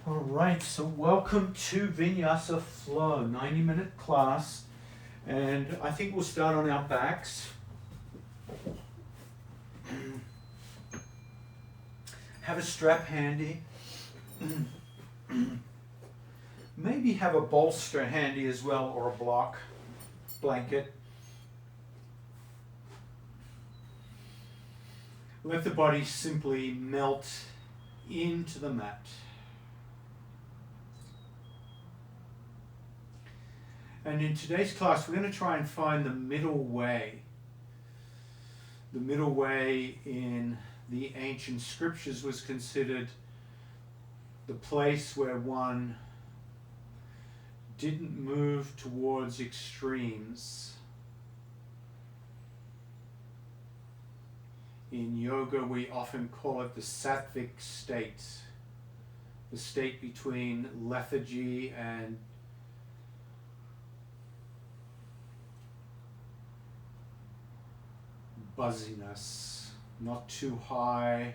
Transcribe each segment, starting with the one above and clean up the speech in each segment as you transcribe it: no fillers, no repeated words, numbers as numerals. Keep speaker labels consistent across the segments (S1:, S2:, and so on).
S1: Alright, so welcome to Vinyasa Flow, 90-minute class, and I think we'll start on our backs. Have a strap handy. Maybe have a bolster handy as well, or a blanket. Let the body simply melt into the mat. And in today's class, we're going to try and find the middle way. The middle way in the ancient scriptures was considered the place where one didn't move towards extremes. In yoga, we often call it the sattvic state, the state between lethargy and buzziness, not too high,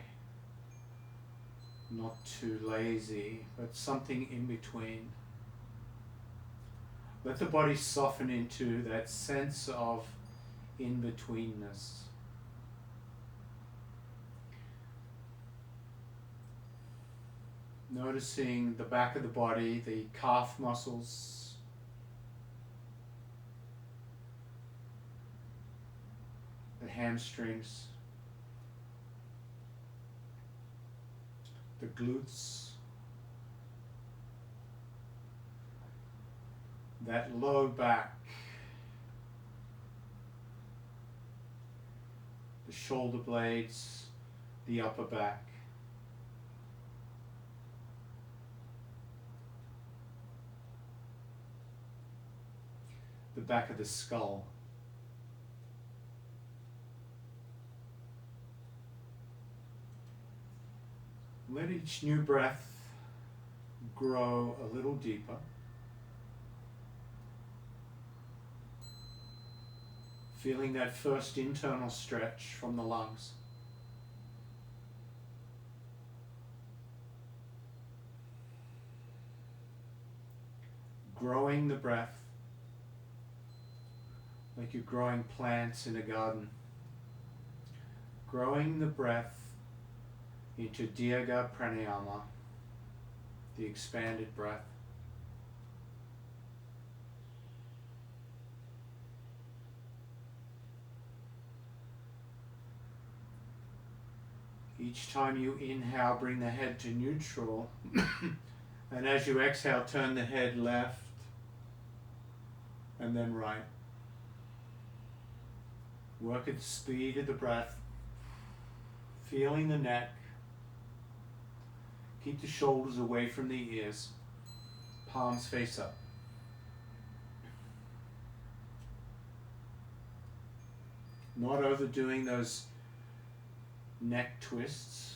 S1: not too lazy, but something in between. Let the body soften into that sense of in-betweenness. Noticing the back of the body, the calf muscles, the hamstrings, the glutes, that low back, the shoulder blades, the upper back. The back of the skull. Let each new breath grow a little deeper. Feeling that first internal stretch from the lungs. Growing the breath like you're growing plants in a garden. Growing the breath into Dirga Pranayama, the expanded breath. Each time you inhale, bring the head to neutral, and as you exhale, turn the head left and then right. Work at the speed of the breath, feeling the neck. Keep the shoulders away from the ears, palms face up. Not overdoing those neck twists.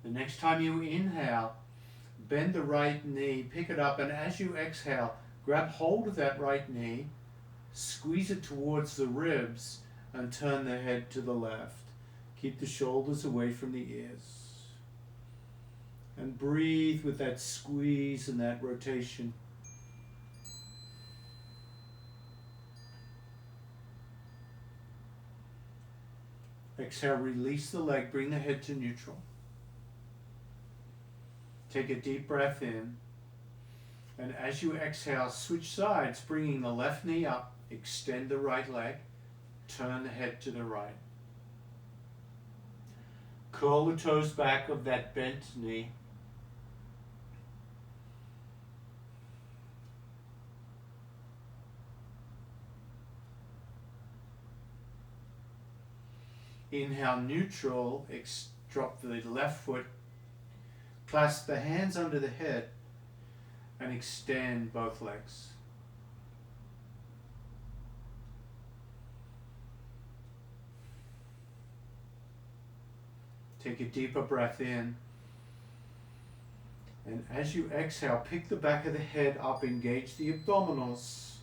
S1: The next time you inhale, bend the right knee, pick it up, and as you exhale, grab hold of that right knee, squeeze it towards the ribs, and turn the head to the left. Keep the shoulders away from the ears. And breathe with that squeeze and that rotation. Exhale, release the leg, bring the head to neutral. Take a deep breath in, and as you exhale, switch sides, bringing the left knee up, extend the right leg, turn the head to the right. Curl the toes back of that bent knee. Inhale, neutral, drop the left foot. Clasp the hands under the head and extend both legs. Take a deeper breath in. And as you exhale, pick the back of the head up, engage the abdominals,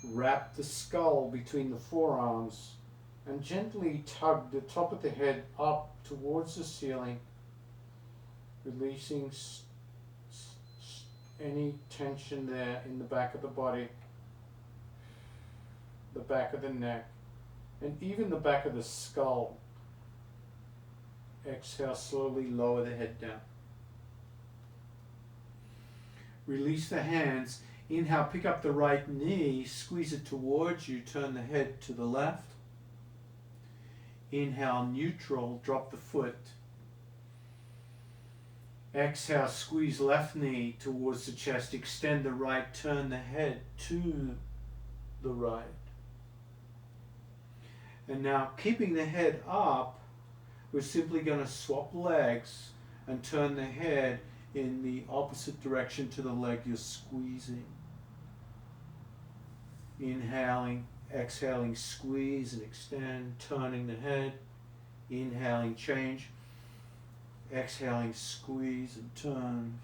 S1: wrap the skull between the forearms, and gently tug the top of the head up towards the ceiling, releasing any tension there in the back of the body, the back of the neck, and even the back of the skull. Exhale, slowly lower the head down. Release the hands. Inhale, pick up the right knee, squeeze it towards you, turn the head to the left. Inhale, neutral, drop the foot. Exhale, squeeze left knee towards the chest, extend the right, turn the head to the right. And now, keeping the head up, we're simply going to swap legs and turn the head in the opposite direction to the leg you're squeezing. Inhaling, exhaling, squeeze and extend, turning the head. Inhaling, change. Exhaling, squeeze and turn.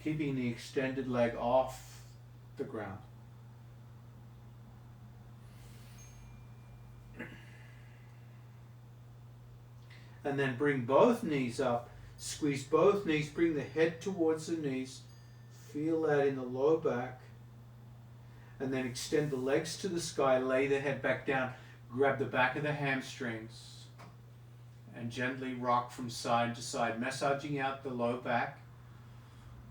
S1: Keeping the extended leg off the ground. And then bring both knees up, squeeze both knees, bring the head towards the knees, feel that in the lower back, and then extend the legs to the sky, lay the head back down, grab the back of the hamstrings, and gently rock from side to side, massaging out the low back,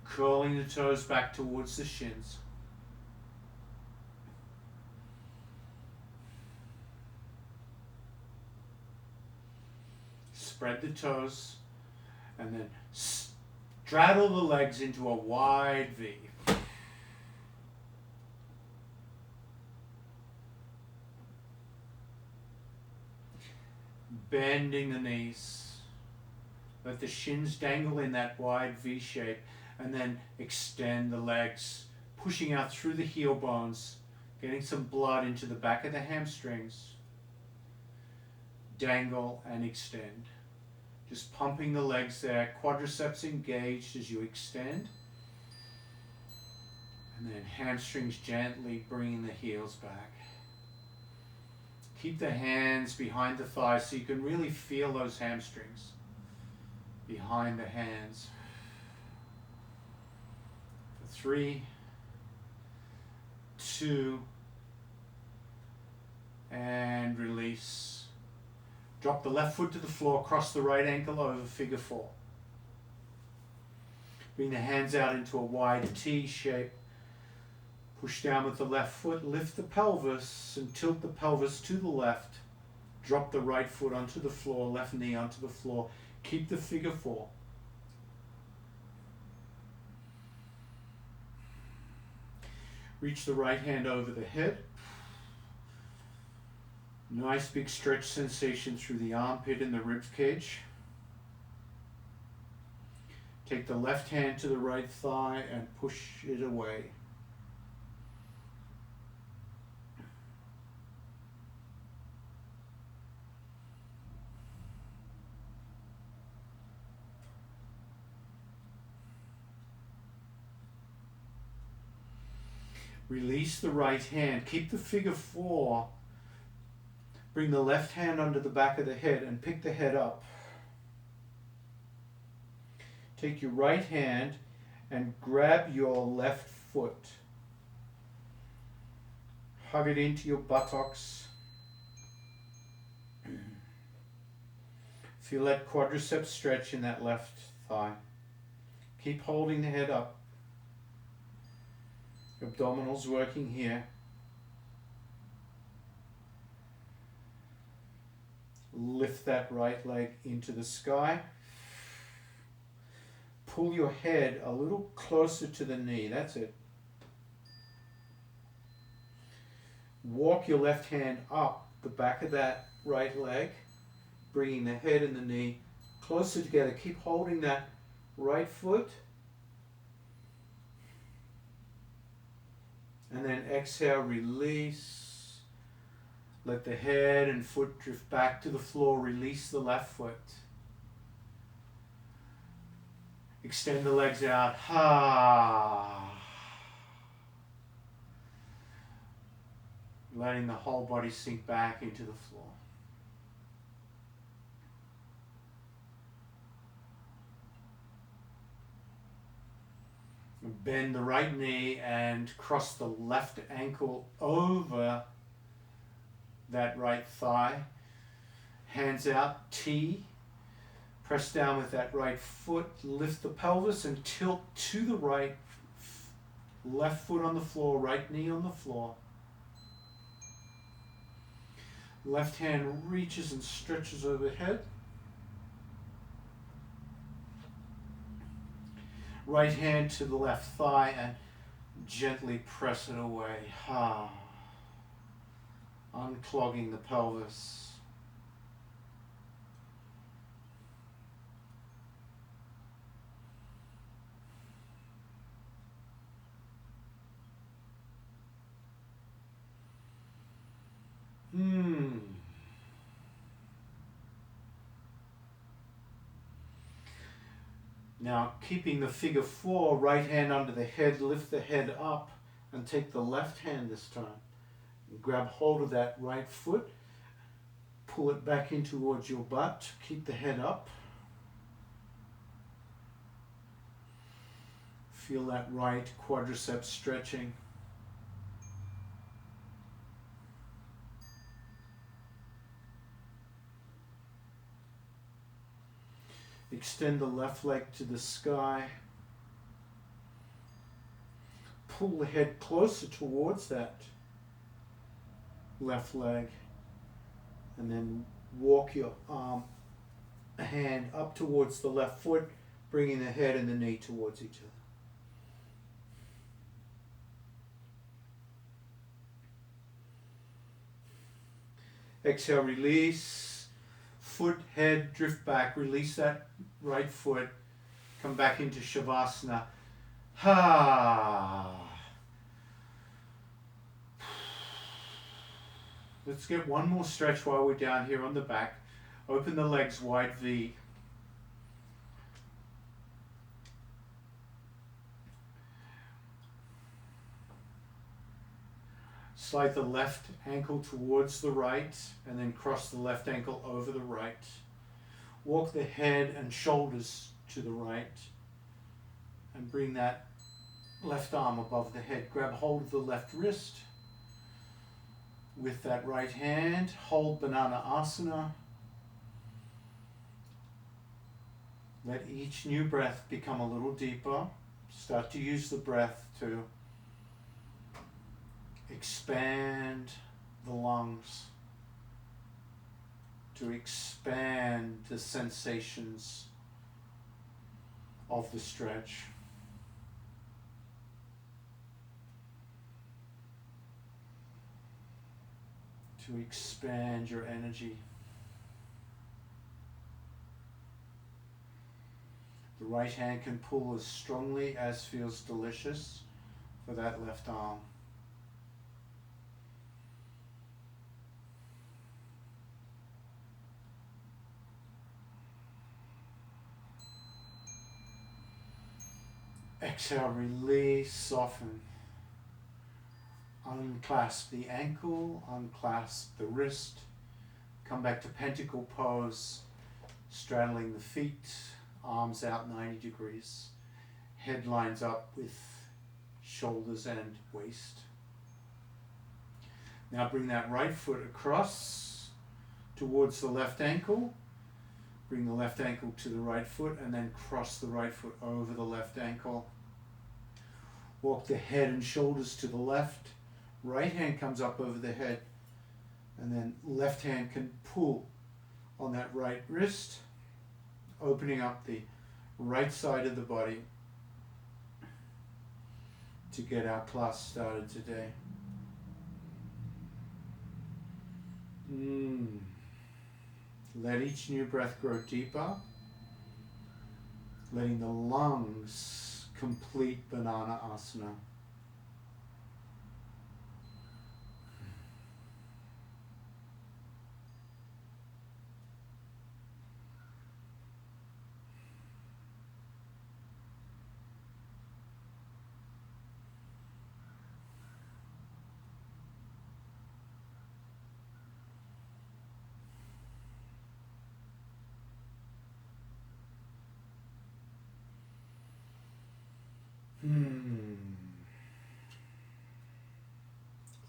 S1: curling the toes back towards the shins. Spread the toes, and then straddle the legs into a wide V. Bending the knees. Let the shins dangle in that wide V shape, and then extend the legs, pushing out through the heel bones, getting some blood into the back of the hamstrings. Dangle and extend. Just pumping the legs there, quadriceps engaged as you extend. And then hamstrings gently bringing the heels back. Keep the hands behind the thighs so you can really feel those hamstrings behind the hands. For 3, 2, and release. Drop the left foot to the floor, cross the right ankle over, figure 4. Bring the hands out into a wide T shape. Push down with the left foot, lift the pelvis and tilt the pelvis to the left. Drop the right foot onto the floor, left knee onto the floor. Keep the figure 4. Reach the right hand over the head. Nice big stretch sensation through the armpit and the rib cage. Take the left hand to the right thigh and push it away. Release the right hand. Keep the figure 4. Bring the left hand under the back of the head and pick the head up. Take your right hand and grab your left foot. Hug it into your buttocks. Feel that quadriceps stretch in that left thigh. Keep holding the head up. Abdominals working here. Lift that right leg into the sky. Pull your head a little closer to the knee. That's it. Walk your left hand up the back of that right leg. bringing the head and the knee closer together. Keep holding that right foot. And then exhale, release. Let the head and foot drift back to the floor. Release the left foot. Extend the legs out. Letting the whole body sink back into the floor. Bend the right knee and cross the left ankle over that right thigh. Hands out, T. Press down with that right foot. Lift the pelvis and tilt to the right. Left foot on the floor, right knee on the floor. Left hand reaches and stretches overhead. Right hand to the left thigh and gently press it away. Unclogging the pelvis. Now, keeping the figure 4, right hand under the head, lift the head up and take the left hand this time. Grab hold of that right foot, pull it back in towards your butt, keep the head up. Feel that right quadricep stretching. Extend the left leg to the sky. Pull the head closer towards that left leg. And then walk your hand up towards the left foot, bringing the head and the knee towards each other. Exhale, release. Foot, head, drift back. Release that right foot. Come back into Shavasana. Let's get one more stretch while we're down here on the back. Open the legs wide V. Slide the left ankle towards the right and then cross the left ankle over the right. Walk the head and shoulders to the right and bring that left arm above the head. Grab hold of the left wrist with that right hand. Hold Banana Asana. Let each new breath become a little deeper. Start to use the breath to expand the lungs, to expand the sensations of the stretch. To expand your energy. The right hand can pull as strongly as feels delicious for that left arm. Exhale, release, soften. Unclasp the ankle, unclasp the wrist. Come back to pentacle pose, straddling the feet, arms out 90 degrees. Head lines up with shoulders and waist. Now bring that right foot across towards the left ankle. Bring the left ankle to the right foot and then cross the right foot over the left ankle. Walk the head and shoulders to the left. Right hand comes up over the head. And then left hand can pull on that right wrist, opening up the right side of the body to get our class started today. Let each new breath grow deeper, letting the lungs complete Banana Asana.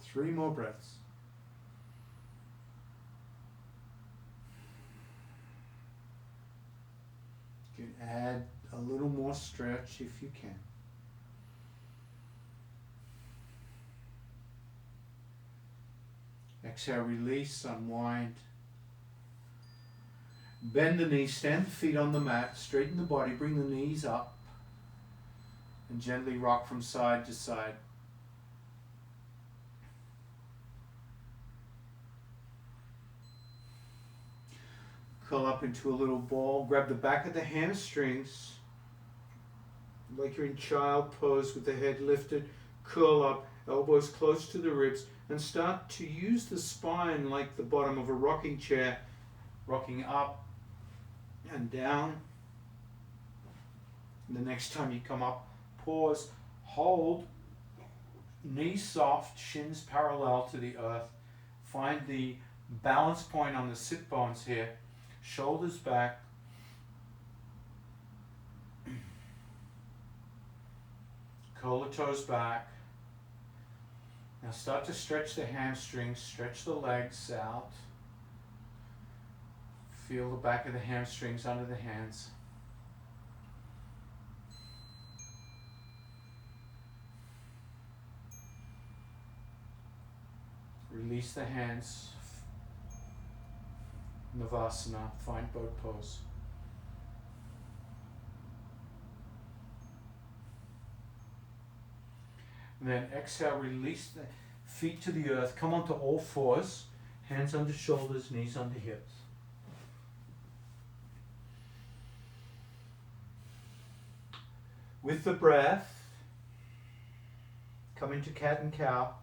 S1: Three more breaths. You can add a little more stretch if you can. Exhale, release, unwind. Bend the knees, stand the feet on the mat, straighten the body, bring the knees up, and gently rock from side to side. Curl up into a little ball, grab the back of the hamstrings, like you're in child pose with the head lifted, curl up, elbows close to the ribs, and start to use the spine like the bottom of a rocking chair, rocking up and down. And the next time you come up, pause, hold, knees soft, shins parallel to the earth. Find the balance point on the sit bones here. Shoulders back. Curl the toes back. Now start to stretch the hamstrings, stretch the legs out. Feel the back of the hamstrings under the hands. Release the hands. Navasana, find boat pose. And then exhale, release the feet to the earth, come onto all fours, hands under shoulders, knees under hips. With the breath, come into cat and cow.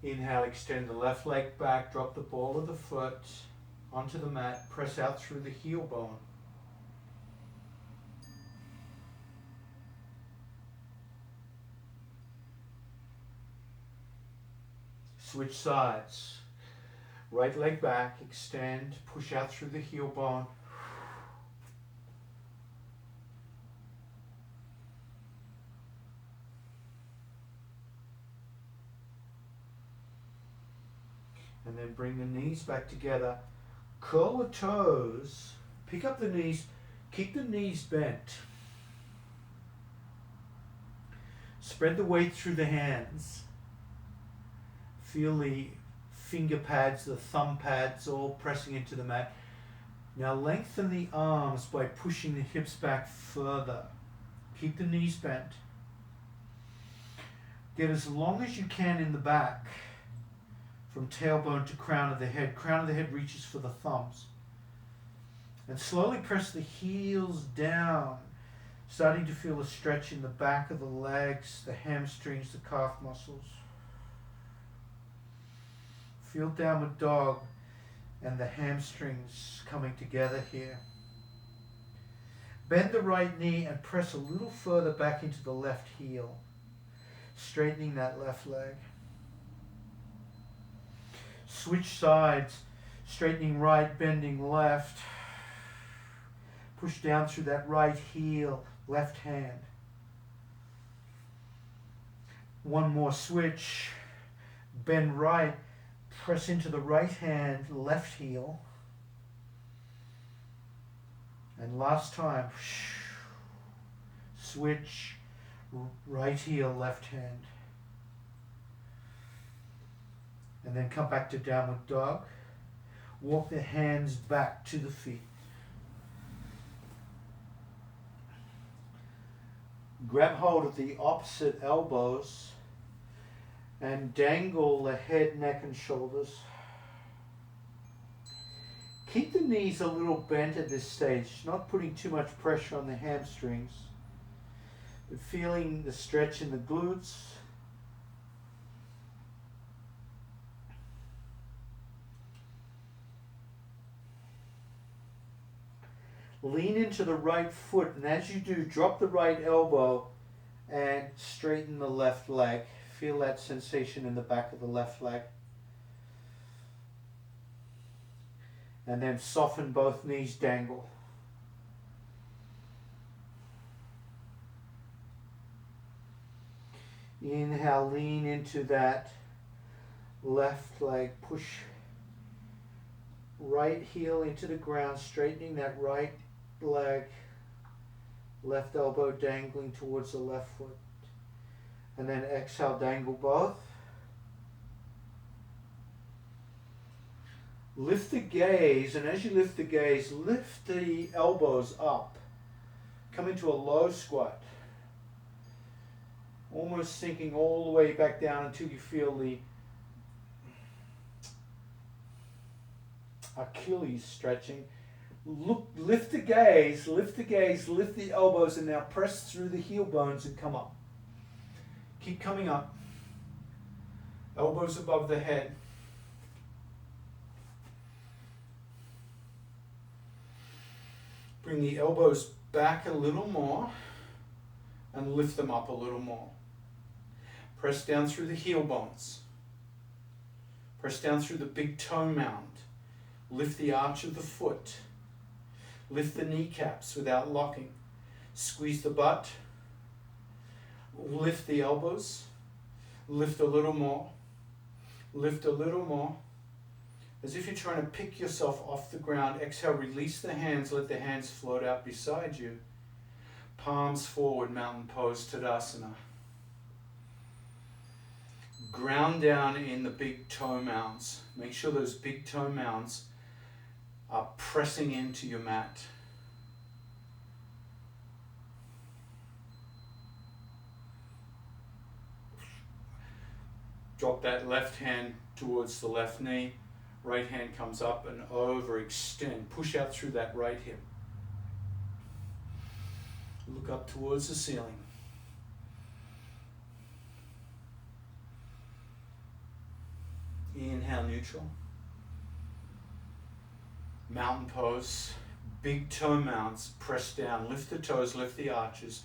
S1: Inhale, extend the left leg back, drop the ball of the foot onto the mat, press out through the heel bone. Switch sides. Right leg back, extend, push out through the heel bone. And then bring the knees back together. Curl the toes, pick up the knees, keep the knees bent. Spread the weight through the hands. Feel the finger pads, the thumb pads all pressing into the mat. Now lengthen the arms by pushing the hips back further. Keep the knees bent. Get as long as you can in the back. From tailbone to crown of the head. Crown of the head reaches for the thumbs. And slowly press the heels down, starting to feel a stretch in the back of the legs, the hamstrings, the calf muscles. Feel downward dog and the hamstrings coming together here. Bend the right knee and press a little further back into the left heel, straightening that left leg. Switch sides, straightening right, bending left. Push down through that right heel, left hand. One more switch. Bend right, press into the right hand, left heel. And last time, switch, right heel, left hand. And then come back to downward dog. Walk the hands back to the feet. Grab hold of the opposite elbows and dangle the head, neck and shoulders. Keep the knees a little bent at this stage, not putting too much pressure on the hamstrings, but feeling the stretch in the glutes. Lean into the right foot, and as you do, drop the right elbow and straighten the left leg. Feel that sensation in the back of the left leg. And then soften both knees, dangle. Inhale, lean into that left leg, push right heel into the ground, straightening that right leg, left elbow dangling towards the left foot. And then exhale, dangle both. Lift the gaze, and as you lift the gaze, lift the elbows up. Come into a low squat. Almost sinking all the way back down until you feel the Achilles stretching. Look, lift the gaze, lift the elbows, and now press through the heel bones and come up. Keep coming up. Elbows above the head. Bring the elbows back a little more and lift them up a little more. Press down through the heel bones. Press down through the big toe mound. Lift the arch of the foot. Lift the kneecaps without locking. Squeeze the butt. Lift the elbows. Lift a little more. Lift a little more. As if you're trying to pick yourself off the ground. Exhale, release the hands. Let the hands float out beside you. Palms forward, mountain pose, Tadasana. Ground down in the big toe mounds. Make sure those big toe mounds are pressing into your mat. Drop that left hand towards the left knee. Right hand comes up and over, extend. Push out through that right hip. Look up towards the ceiling. Inhale, neutral. Mountain pose. Big toe mounts. Press down. Lift the toes, lift the arches.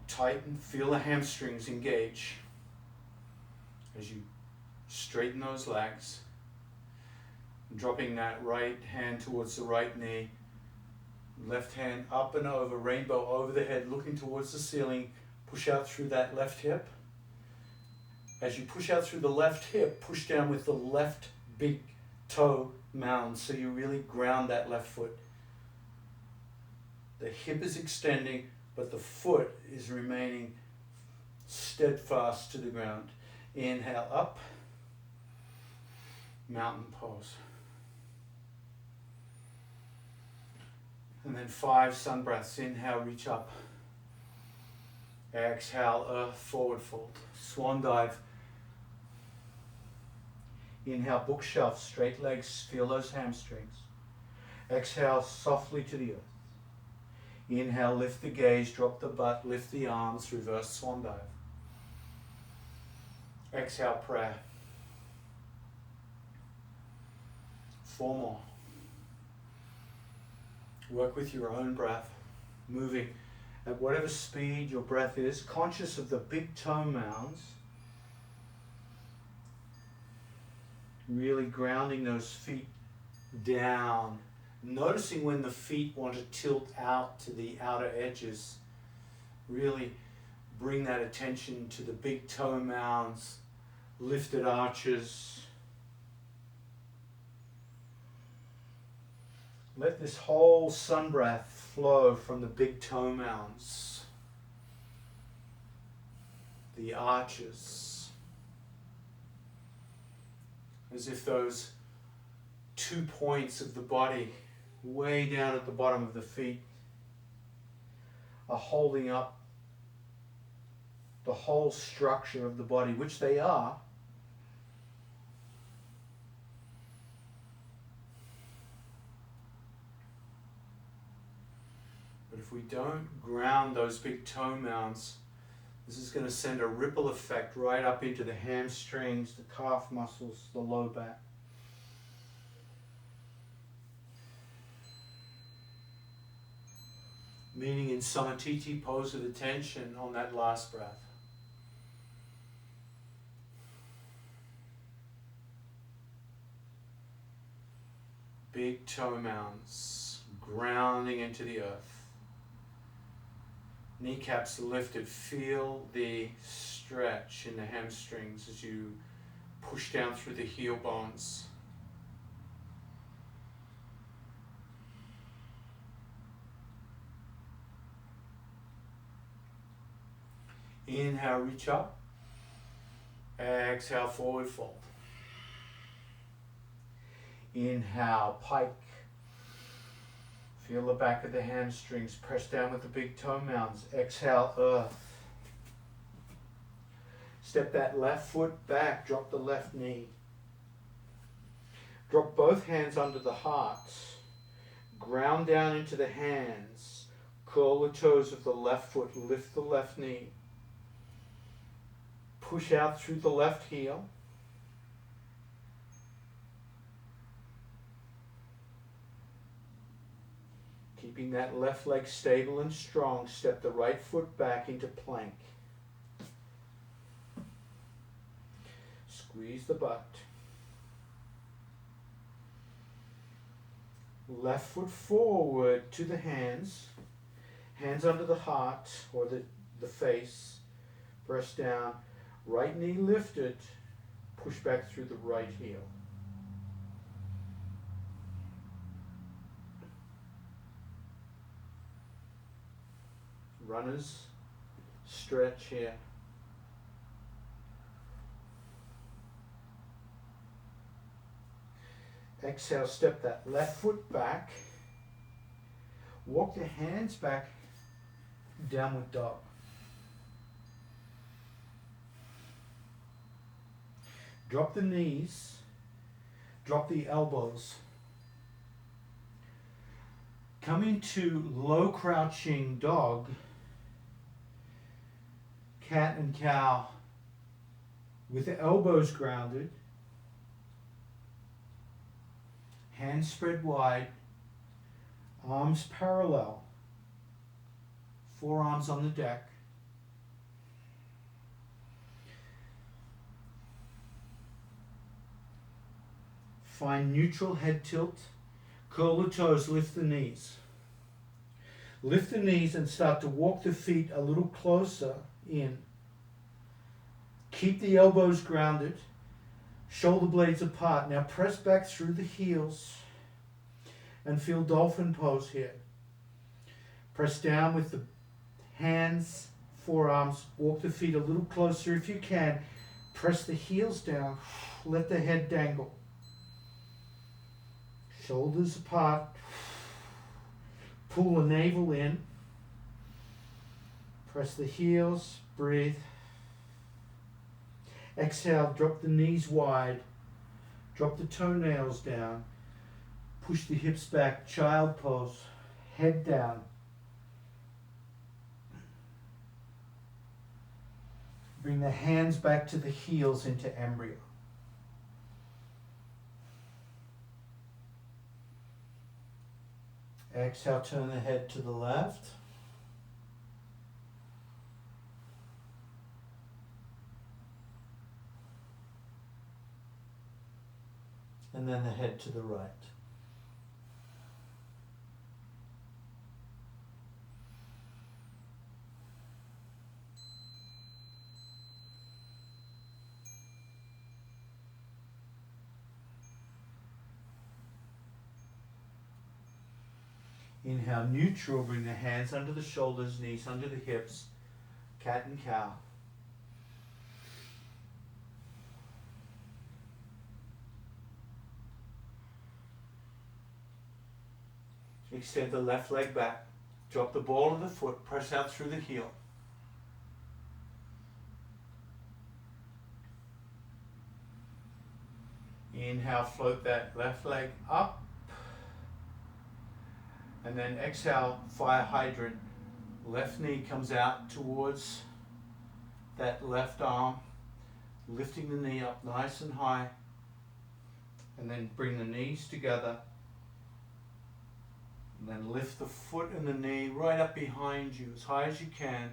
S1: Tighten. Feel the hamstrings engage as you straighten those legs. Dropping that right hand towards the right knee. Left hand up and over, rainbow over the head, looking towards the ceiling. Push out through that left hip. As you push out through the left hip, push down with the left big toe mound so you really ground that left foot. The hip is extending, but the foot is remaining steadfast to the ground. Inhale up, mountain pose. And then 5 sun breaths. Inhale, reach up. Exhale, earth forward fold. Swan dive. Inhale, bookshelf, straight legs, feel those hamstrings. Exhale, softly to the earth. Inhale, lift the gaze, drop the butt, lift the arms, reverse swan dive. Exhale, prayer. 4 more. Work with your own breath, moving at whatever speed your breath is, conscious of the big toe mounds. Really grounding those feet down. Noticing when the feet want to tilt out to the outer edges. Really bring that attention to the big toe mounds, lifted arches. Let this whole sun breath flow from the big toe mounds, the arches. as if those 2 points of the body, way down at the bottom of the feet, are holding up the whole structure of the body, which they are. But if we don't ground those big toe mounts, this is going to send a ripple effect right up into the hamstrings, the calf muscles, the low back. Meaning in samatiti, pose with attention on that last breath. Big toe mounts, grounding into the earth. Kneecaps lifted. Feel the stretch in the hamstrings as you push down through the heel bones. Inhale, reach up. Exhale, forward fold. Inhale, pike. Feel the back of the hamstrings. Press down with the big toe mounts. Exhale, earth. Step that left foot back. Drop the left knee. Drop both hands under the heart. Ground down into the hands. Curl the toes of the left foot. Lift the left knee. Push out through the left heel. Keeping that left leg stable and strong, step the right foot back into plank. Squeeze the butt. Left foot forward to the hands. Hands under the heart or the face. Press down. Right knee lifted, push back through the right heel. Runners, stretch here. Exhale, step that left foot back. Walk the hands back, downward dog. Drop the knees, drop the elbows. Come into low crouching dog, cat and cow, with the elbows grounded, hands spread wide, arms parallel, forearms on the deck. Find neutral head tilt. Curl the toes, lift the knees. Lift the knees and start to walk the feet a little closer in. Keep the elbows grounded. Shoulder blades apart. Now press back through the heels and feel dolphin pose here. Press down with the hands, forearms. Walk the feet a little closer if you can. Press the heels down. Let the head dangle. Shoulders apart. Pull the navel in. Press the heels. Breathe. Exhale. Drop the knees wide. Drop the toenails down. Push the hips back. Child pose. Head down. Bring the hands back to the heels into embryo. Exhale, turn the head to the left. And then the head to the right. Inhale, neutral, bring the hands under the shoulders, knees under the hips, cat and cow. Extend the left leg back. Drop the ball of the foot, press out through the heel. Inhale, float that left leg up. And then exhale, fire hydrant. Left knee comes out towards that left arm, lifting the knee up nice and high. And then bring the knees together. And then lift the foot and the knee right up behind you as high as you can,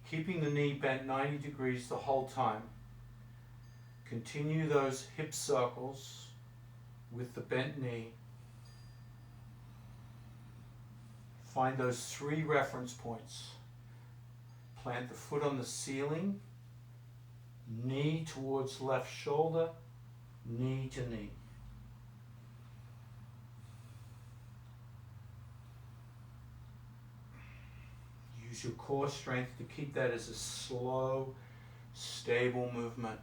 S1: keeping the knee bent 90 degrees the whole time. Continue those hip circles with the bent knee. Find those 3 reference points. Plant the foot on the ceiling, knee towards left shoulder, knee to knee. Use your core strength to keep that as a slow, stable movement.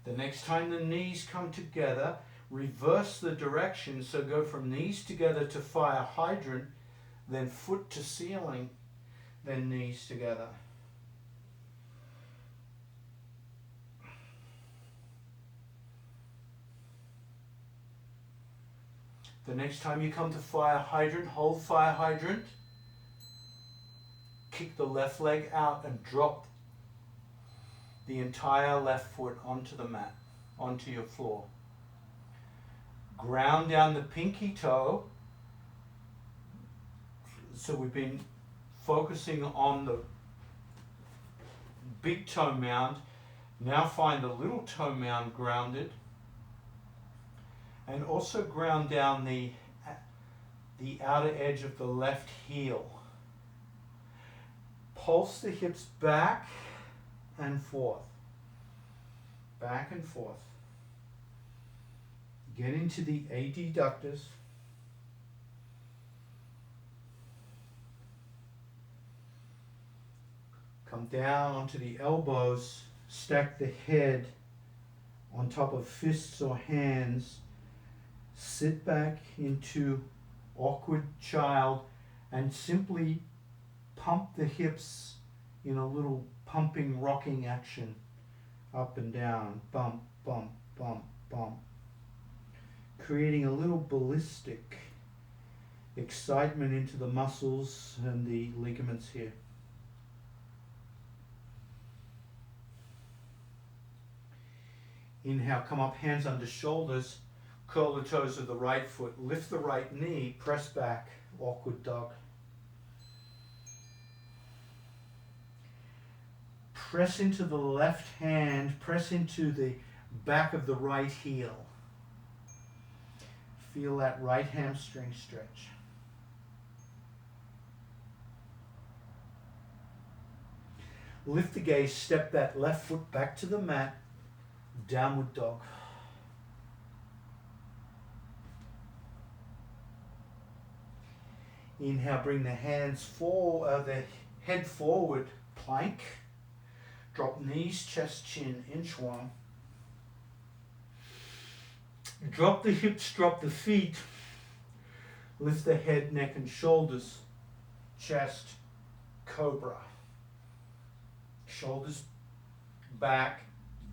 S1: The next time the knees come together, reverse the direction, so go from knees together to fire hydrant, then foot to ceiling, then knees together. The next time you come to fire hydrant, hold fire hydrant, kick the left leg out and drop the entire left foot onto the mat, onto your floor. Ground down the pinky toe. So we've been focusing on the big toe mound. Now find the little toe mound grounded. And also ground down the outer edge of the left heel. Pulse the hips back and forth. Back and forth. Get into the adductors. Come down onto the elbows. Stack the head on top of fists or hands. Sit back into awkward child and simply pump the hips in a little pumping, rocking action. Up and down, bump, bump, bump, bump. Creating a little ballistic excitement into the muscles and the ligaments here. Inhale, come up, hands under shoulders. Curl the toes of the right foot, lift the right knee, press back, awkward dog. Press into the left hand, press into the back of the right heel. Feel that right hamstring stretch. Lift the gaze, step that left foot back to the mat, downward dog. Inhale, bring the hands forward, the head forward, plank. Drop knees, chest, chin, inchworm. Drop the hips, drop the feet. Lift the head, neck, and shoulders. Chest, cobra. Shoulders back,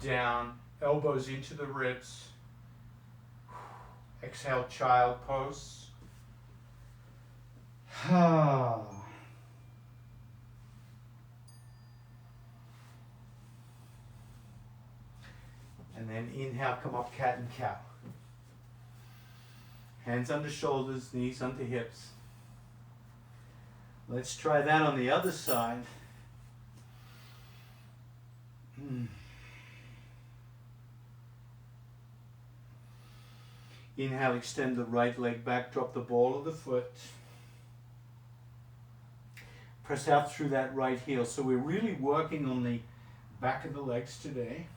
S1: down, elbows into the ribs. Exhale, child pose. And then inhale, come up, cat and cow. Hands under shoulders, knees under hips. Let's try that on the other side. Inhale, extend the right leg back, drop the ball of the foot. Press out through that right heel. So we're really working on the back of the legs today.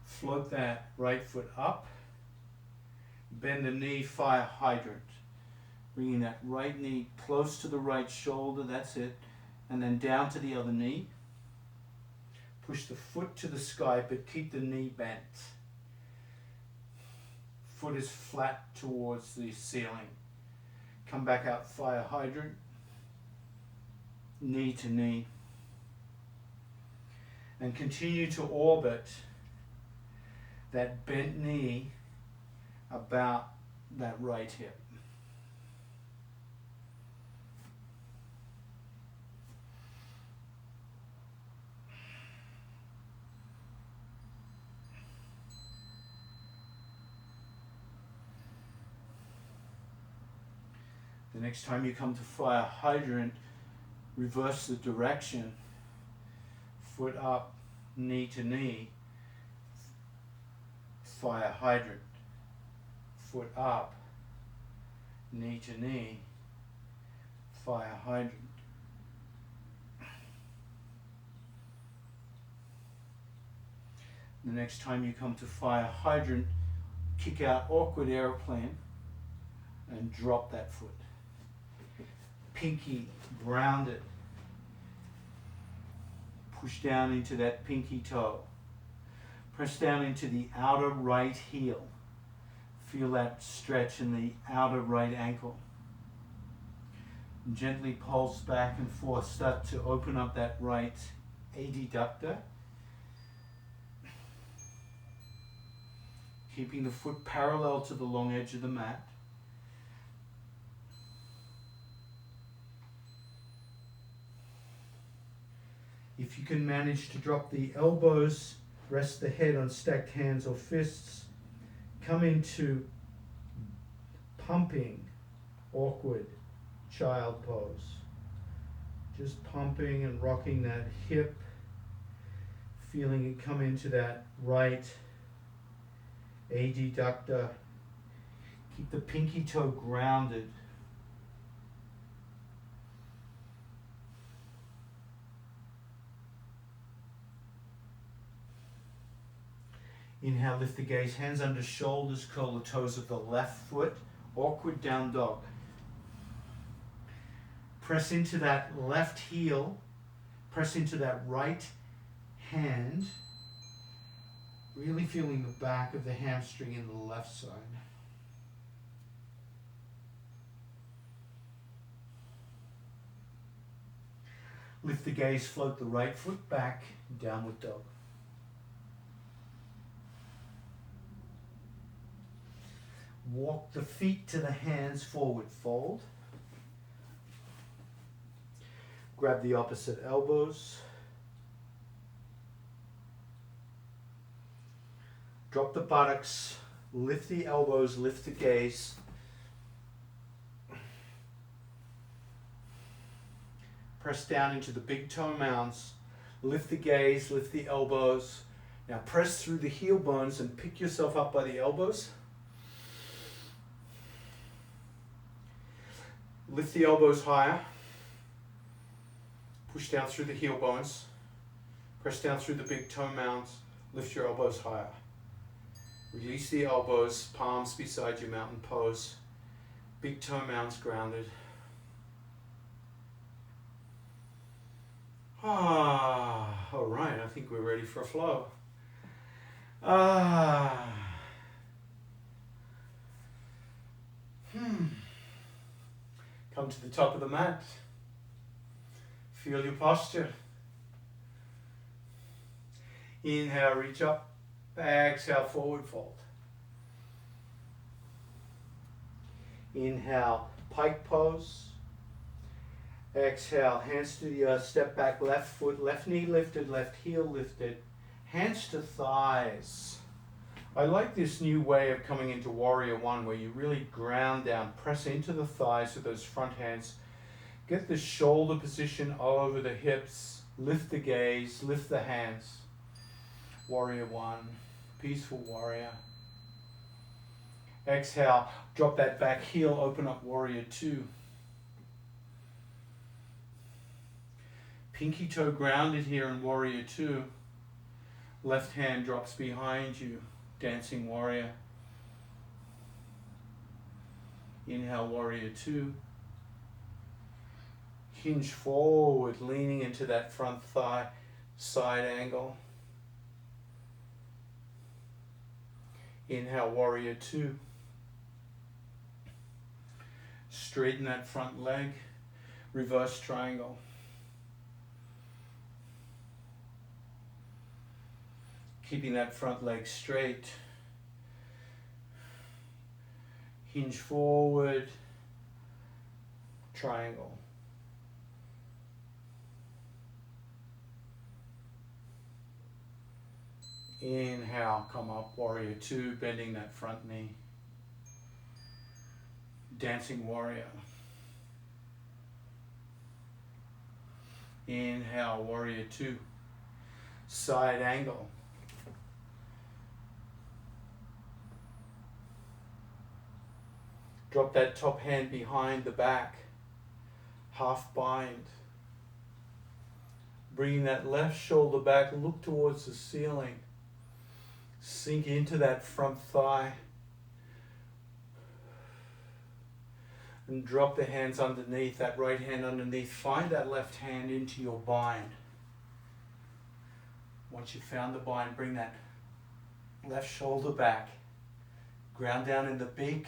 S1: Float that right foot up. Bend the knee, fire hydrant. Bringing that right knee close to the right shoulder, that's it. And then down to the other knee. Push the foot to the sky, but keep the knee bent. Foot is flat towards the ceiling. Come back out fire hydrant, knee to knee. And continue to orbit that bent knee about that right hip. The next time you come to fire hydrant, reverse the direction, foot up, knee to knee, fire hydrant, foot up, knee to knee, fire hydrant. The next time you come to fire hydrant, kick out awkward airplane and drop that foot. Pinky grounded. Push down into that pinky toe. Press down into the outer right heel. Feel that stretch in the outer right ankle. And gently pulse back and forth. Start to open up that right adductor. Keeping the foot parallel to the long edge of the mat. If you can manage to drop the elbows, rest the head on stacked hands or fists, come into pumping, awkward child pose. Just pumping and rocking that hip, feeling it come into that right adductor. Keep the pinky toe grounded. Inhale, lift the gaze, hands under shoulders, curl the toes of the left foot, awkward down dog. Press into that left heel, press into that right hand, really feeling the back of the hamstring in the left side. Lift the gaze, float the right foot back, downward dog. Walk the feet to the hands, forward fold. Grab the opposite elbows. Drop the buttocks, lift the elbows, lift the gaze. Press down into the big toe mounds. Lift the gaze, lift the elbows. Now press through the heel bones and pick yourself up by the elbows. Lift the elbows higher. Push down through the heel bones. Press down through the big toe mounds. Lift your elbows higher. Release the elbows, palms beside your mountain pose. Big toe mounds grounded. All right, I think we're ready for a flow. Come to the top of the mat. Feel your posture. Inhale, reach up. Exhale, forward fold. Inhale, pike pose. Exhale, hands to the earth, step back, left foot, left knee lifted, left heel lifted. Hands to thighs. I like this new way of coming into Warrior One where you really ground down, press into the thighs with those front hands. Get the shoulder position over the hips, lift the gaze, lift the hands. Warrior One, peaceful warrior. Exhale, drop that back heel, open up Warrior Two. Pinky toe grounded here in Warrior Two. Left hand drops behind you, Dancing Warrior. Inhale, Warrior Two. Hinge forward, leaning into that front thigh. side angle. Inhale, warrior two. Straighten that front leg, reverse triangle. Keeping that front leg straight. Hinge forward, triangle. Inhale, come up, warrior two, bending that front knee. Dancing warrior. Inhale, warrior two, side angle. Drop that top hand behind the back, half bind. Bringing that left shoulder back, look towards the ceiling. Sink into that front thigh. And drop the hands underneath, that right hand underneath. Find that left hand into your bind. Once you've found the bind, bring that left shoulder back. Ground down in the big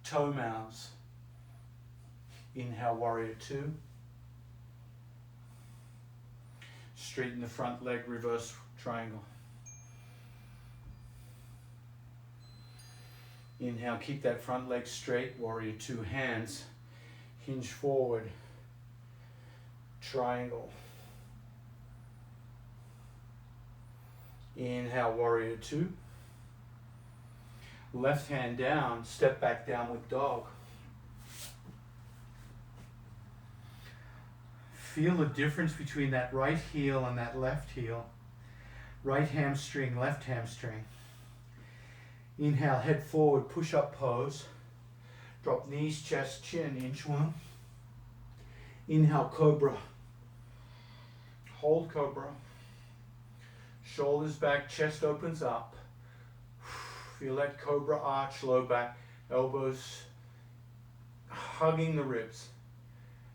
S1: toe mounds. Inhale, warrior two. Straighten the front leg, reverse triangle. Inhale, keep that front leg straight, warrior two, hands, hinge forward, triangle. Inhale, warrior two. Left hand down, step back, downward dog. Feel the difference between that right heel and that left heel. Right hamstring, left hamstring. Inhale, head forward, push-up pose. Drop knees, chest, chin, inchworm. Inhale, cobra. Hold cobra. Shoulders back, chest opens up. Feel that cobra arch, low back, elbows hugging the ribs.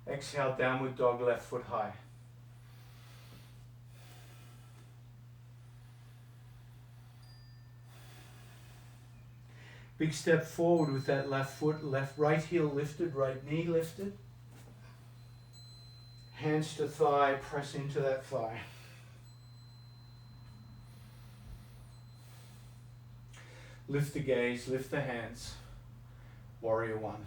S1: Exhale, downward dog, left foot high. Big step forward with that left foot, right heel lifted, right knee lifted. Hands to thigh, press into that thigh. Lift the gaze, lift the hands. Warrior one.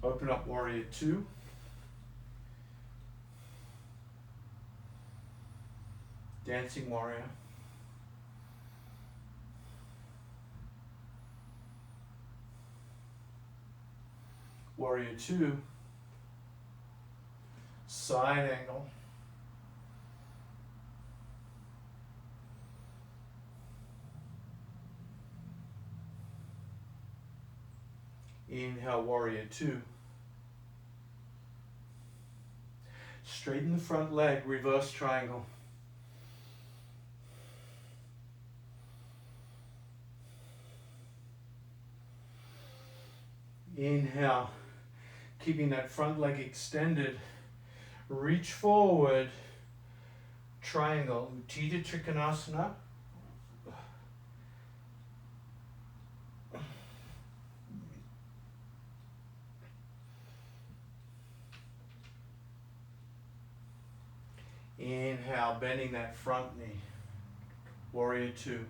S1: Open up, warrior two. Dancing warrior. Warrior two, side angle. Inhale, warrior two. Straighten the front leg, reverse triangle. Inhale, keeping that front leg extended. Reach forward, triangle, Utthita Trikonasana. Inhale, bending that front knee. Warrior two.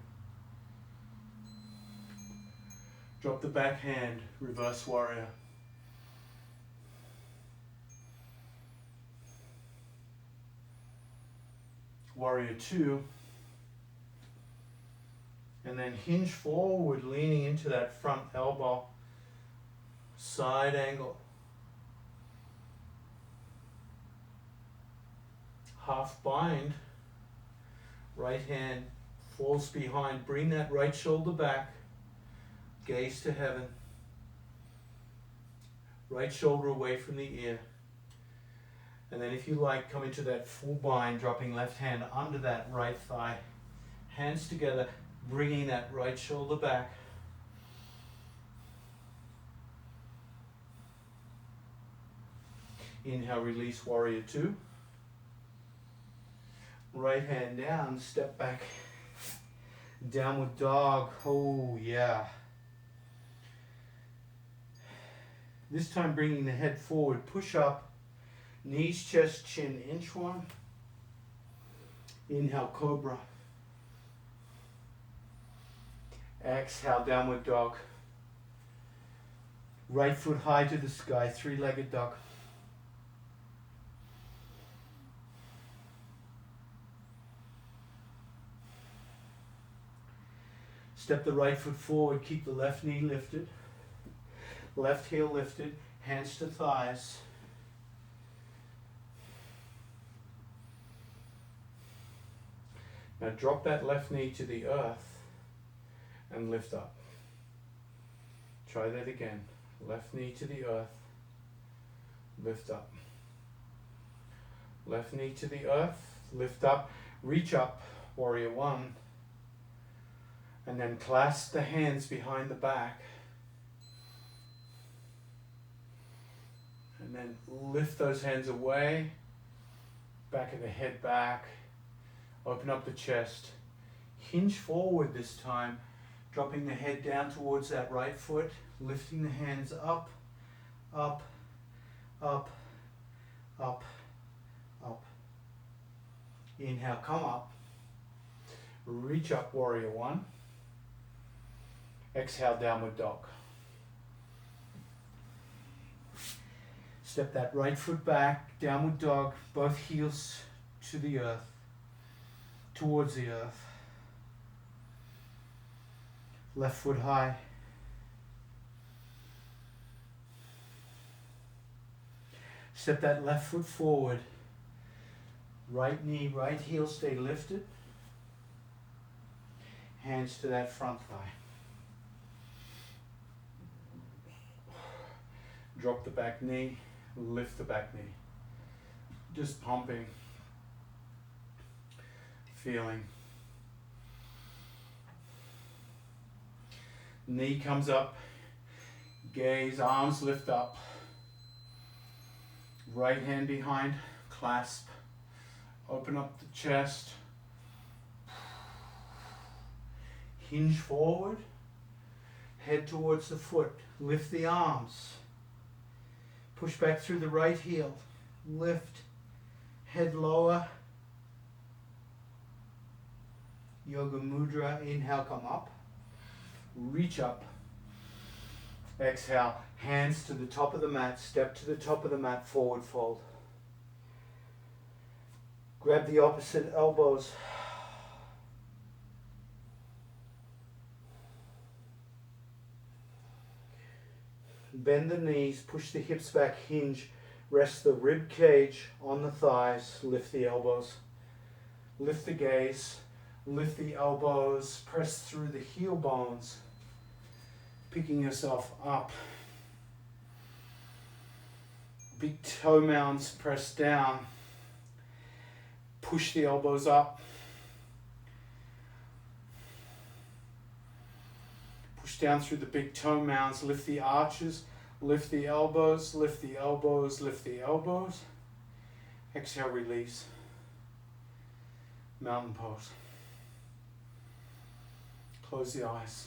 S1: Drop the back hand, reverse warrior. Warrior two. And then hinge forward, leaning into that front elbow. Side angle. Half bind. Right hand falls behind. Bring that right shoulder back. Gaze to heaven. Right shoulder away from the ear. And then if you like, come into that full bind, dropping left hand under that right thigh. Hands together, bringing that right shoulder back. Inhale, release, warrior two. Right hand down, step back, downward dog. Oh yeah. This time bringing the head forward, push up, knees, chest, chin, inch one. Inhale, cobra. Exhale, downward dog. Right foot high to the sky, three-legged dog. Step the right foot forward, keep the left knee lifted. Left heel lifted, hands to thighs. Now drop that left knee to the earth and lift up. Try that again. Left knee to the earth, lift up. Left knee to the earth, lift up, reach up, warrior one. And then clasp the hands behind the back. And then lift those hands away, back of the head back, open up the chest, hinge forward this time, dropping the head down towards that right foot, lifting the hands up, up, up, up, up. Inhale, come up, reach up, warrior one. Exhale, downward dog. Step that right foot back, downward dog, both heels to the earth, towards the earth. Left foot high. Step that left foot forward. Right knee, right heel stay lifted. Hands to that front thigh. Drop the back knee, lift the back knee. Just pumping, feeling. Knee comes up, gaze, arms lift up. Right hand behind, clasp. Open up the chest. Hinge forward, head towards the foot. Lift the arms. Push back through the right heel. Lift, head lower. Yoga mudra, inhale, come up. Reach up. Exhale, hands to the top of the mat, step to the top of the mat, forward fold. Grab the opposite elbows. Bend the knees, push the hips back, hinge, rest the rib cage on the thighs, lift the elbows, lift the gaze, lift the elbows, press through the heel bones, picking yourself up. Big toe mounds, press down, push the elbows up. Push down through the big toe mounds, lift the arches, lift the elbows, lift the elbows, lift the elbows. Exhale, release. Mountain pose. Close the eyes.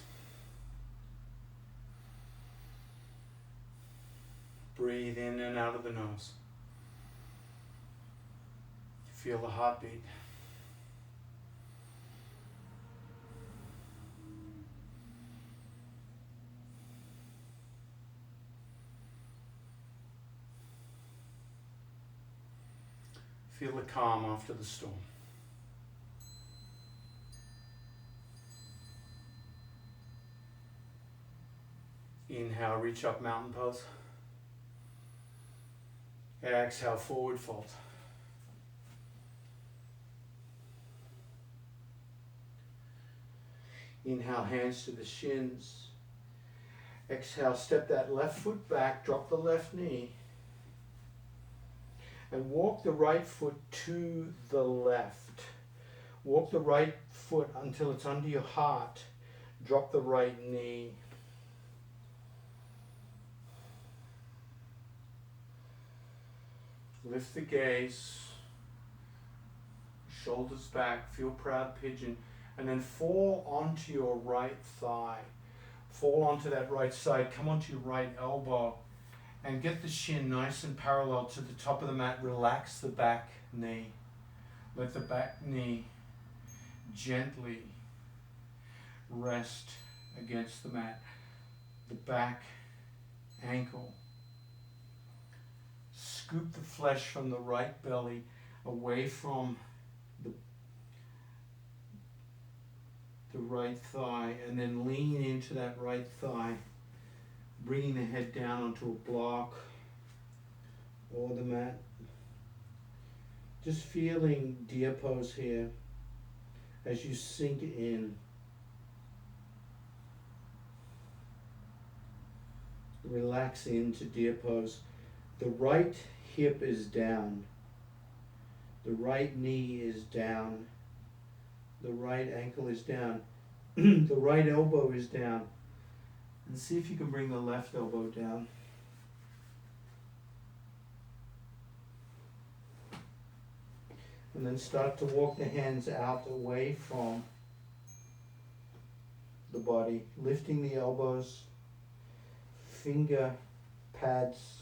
S1: Breathe in and out of the nose. Feel the heartbeat. Feel the calm after the storm. Inhale, reach up, mountain pose. Exhale, forward fold. Inhale, hands to the shins. Exhale, step that left foot back, drop the left knee. And walk the right foot to the left. Walk the right foot until it's under your heart. Drop the right knee. Lift the gaze, shoulders back, feel proud pigeon, and then fall onto your right thigh. Fall onto that right side, come onto your right elbow, and get the shin nice and parallel to the top of the mat. Relax the back knee. Let the back knee gently rest against the mat. The back ankle. Scoop the flesh from the right belly away from the right thigh, and then lean into that right thigh, bringing the head down onto a block or the mat. Just feeling deer pose here as you sink in. Relax into deer pose. The right hip is down. The right knee is down. The right ankle is down. The right elbow is down. And see if you can bring the left elbow down. And then start to walk the hands out away from the body, lifting the elbows, finger pads.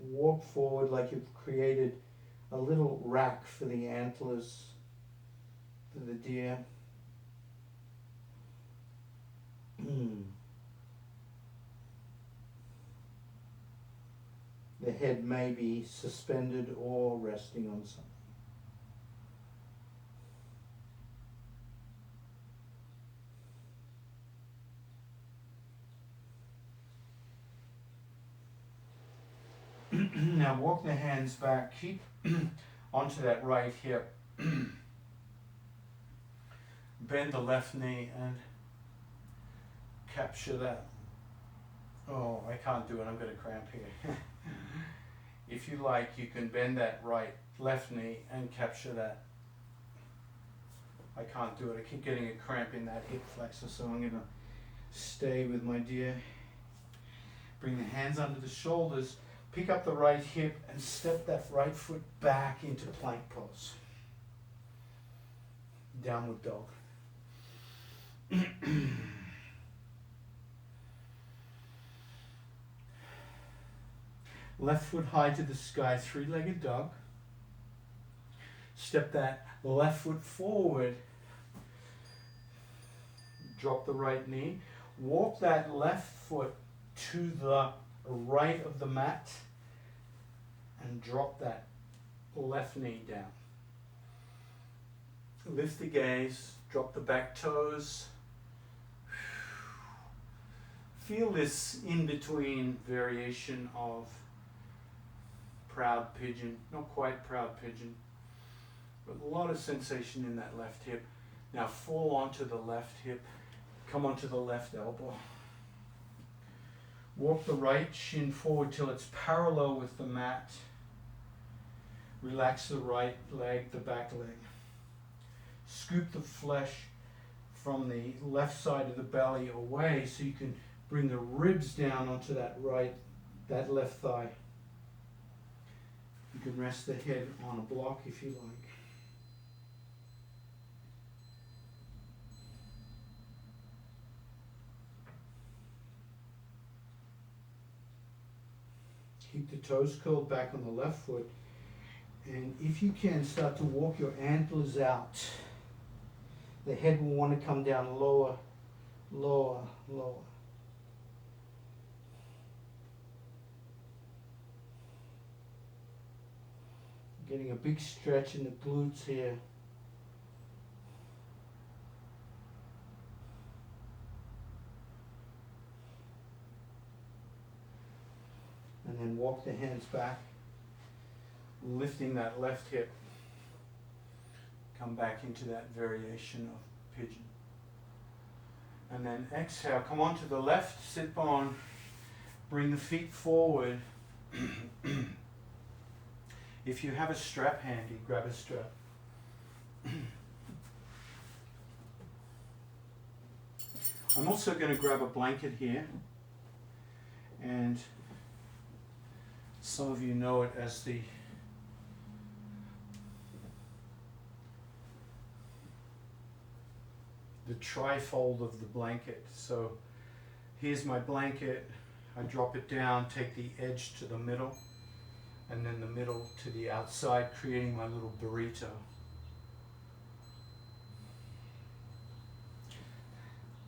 S1: Walk forward like you've created a little rack for the antlers for the deer. The head may be suspended or resting on something. Now walk the hands back, keep onto that right hip. Bend the left knee and capture that. Oh, I can't do it, I'm going to cramp here. If you like, you can bend that left knee and capture that. I can't do it, I keep getting a cramp in that hip flexor, so I'm going to stay with my deer. Bring the hands under the shoulders, pick up the right hip and step that right foot back into plank pose. Downward dog. Left foot high to the sky, three-legged dog. Step that left foot forward. Drop the right knee. Walk that left foot to the right of the mat and drop that left knee down. Lift the gaze, drop the back toes. Feel this in-between variation of proud pigeon, not quite proud pigeon, but a lot of sensation in that left hip. Now fall onto the left hip, come onto the left elbow. Walk the right shin forward till it's parallel with the mat. Relax the right leg, the back leg. Scoop the flesh from the left side of the belly away so you can bring the ribs down onto that left thigh. You can rest the head on a block if you like. Keep the toes curled back on the left foot. And if you can, start to walk your antlers out. The head will want to come down lower, lower, lower. Getting a big stretch in the glutes here. And then walk the hands back, lifting that left hip. Come back into that variation of pigeon. And then exhale, come onto the left sit bone, bring the feet forward. If you have a strap handy, grab a strap. I'm also going to grab a blanket here and Some of you know it as the trifold of the blanket. So here's my blanket. I drop it down, take the edge to the middle, and then the middle to the outside, creating my little burrito.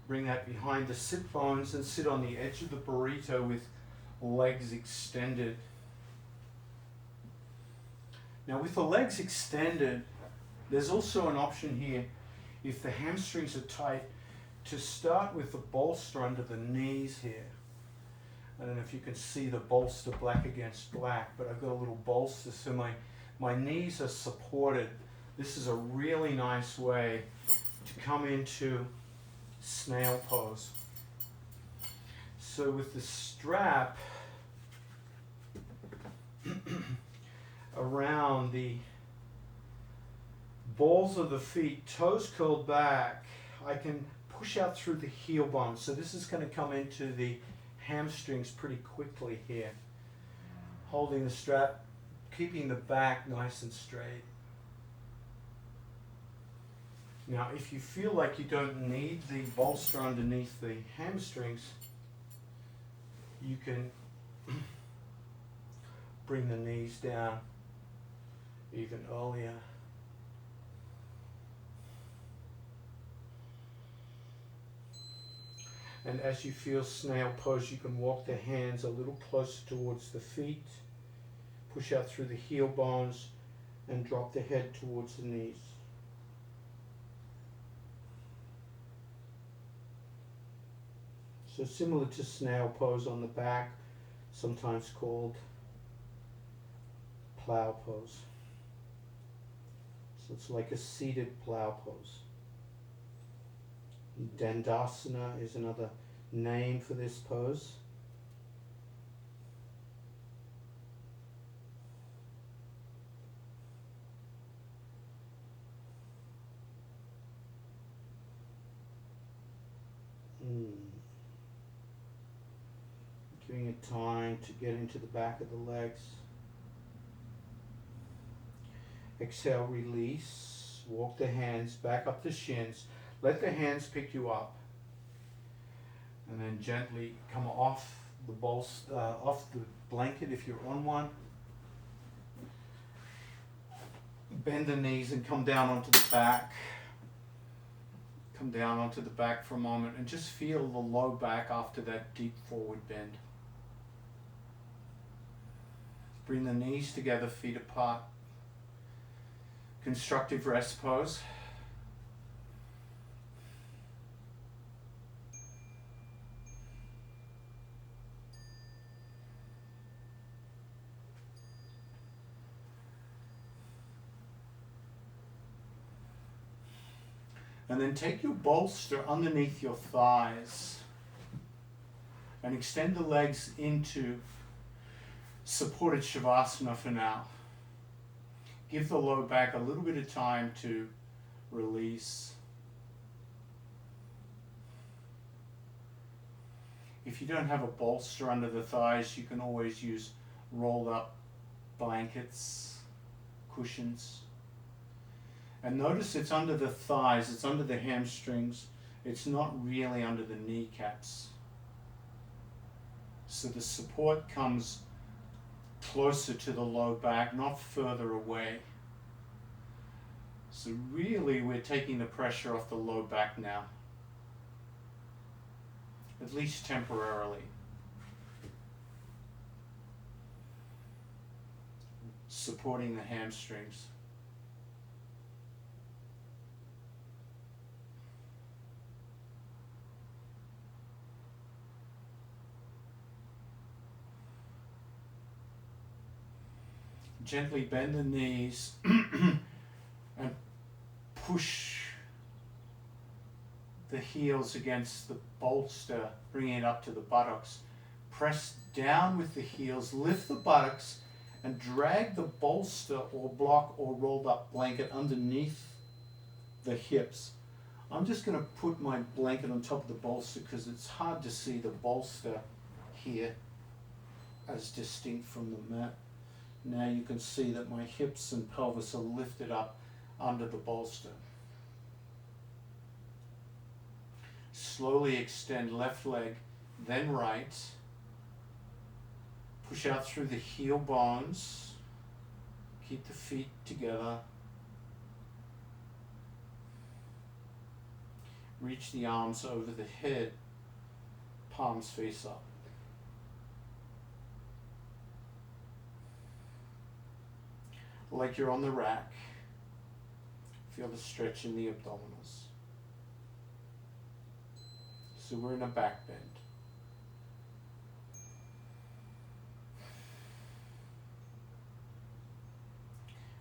S1: Bring that behind the sit bones and sit on the edge of the burrito with legs extended. Now with the legs extended, there's also an option here, if the hamstrings are tight, to start with the bolster under the knees here. I don't know if you can see the bolster black against black, but I've got a little bolster so my knees are supported. This is a really nice way to come into snail pose. So with the strap around the balls of the feet, toes curled back, I can push out through the heel bone. So this is going to come into the hamstrings pretty quickly here. Holding the strap, keeping the back nice and straight. Now if you feel like you don't need the bolster underneath the hamstrings, you can bring the knees down even earlier. And as you feel snail pose, you can walk the hands a little closer towards the feet, push out through the heel bones, and drop the head towards the knees. So similar to snail pose on the back, sometimes called plow pose. So it's like a seated plow pose. Dandasana is another name for this pose. Giving it time to get into the back of the legs. Exhale, release. Walk the hands back up the shins. Let the hands pick you up. And then gently come off the bolster, off the blanket if you're on one. Bend the knees and come down onto the back. Come down onto the back for a moment and just feel the low back after that deep forward bend. Bring the knees together, feet apart. Constructive rest pose. And then take your bolster underneath your thighs and extend the legs into supported Shavasana for now. Give the low back a little bit of time to release. If you don't have a bolster under the thighs, you can always use rolled up blankets, cushions. And notice it's under the thighs, it's under the hamstrings, it's not really under the kneecaps. So the support comes closer to the low back, not further away. So really we're taking the pressure off the low back now, at least temporarily. Supporting the hamstrings. Gently bend the knees and push the heels against the bolster, bringing it up to the buttocks. Press down with the heels, lift the buttocks, and drag the bolster or block or rolled up blanket underneath the hips. I'm just going to put my blanket on top of the bolster because it's hard to see the bolster here. as distinct from the mat. Now you can see that my hips and pelvis are lifted up under the bolster. Slowly extend left leg, then right. Push out through the heel bones. Keep the feet together. Reach the arms over the head, palms face up. Like you're on the rack. Feel the stretch in the abdominals. So we're in a back bend.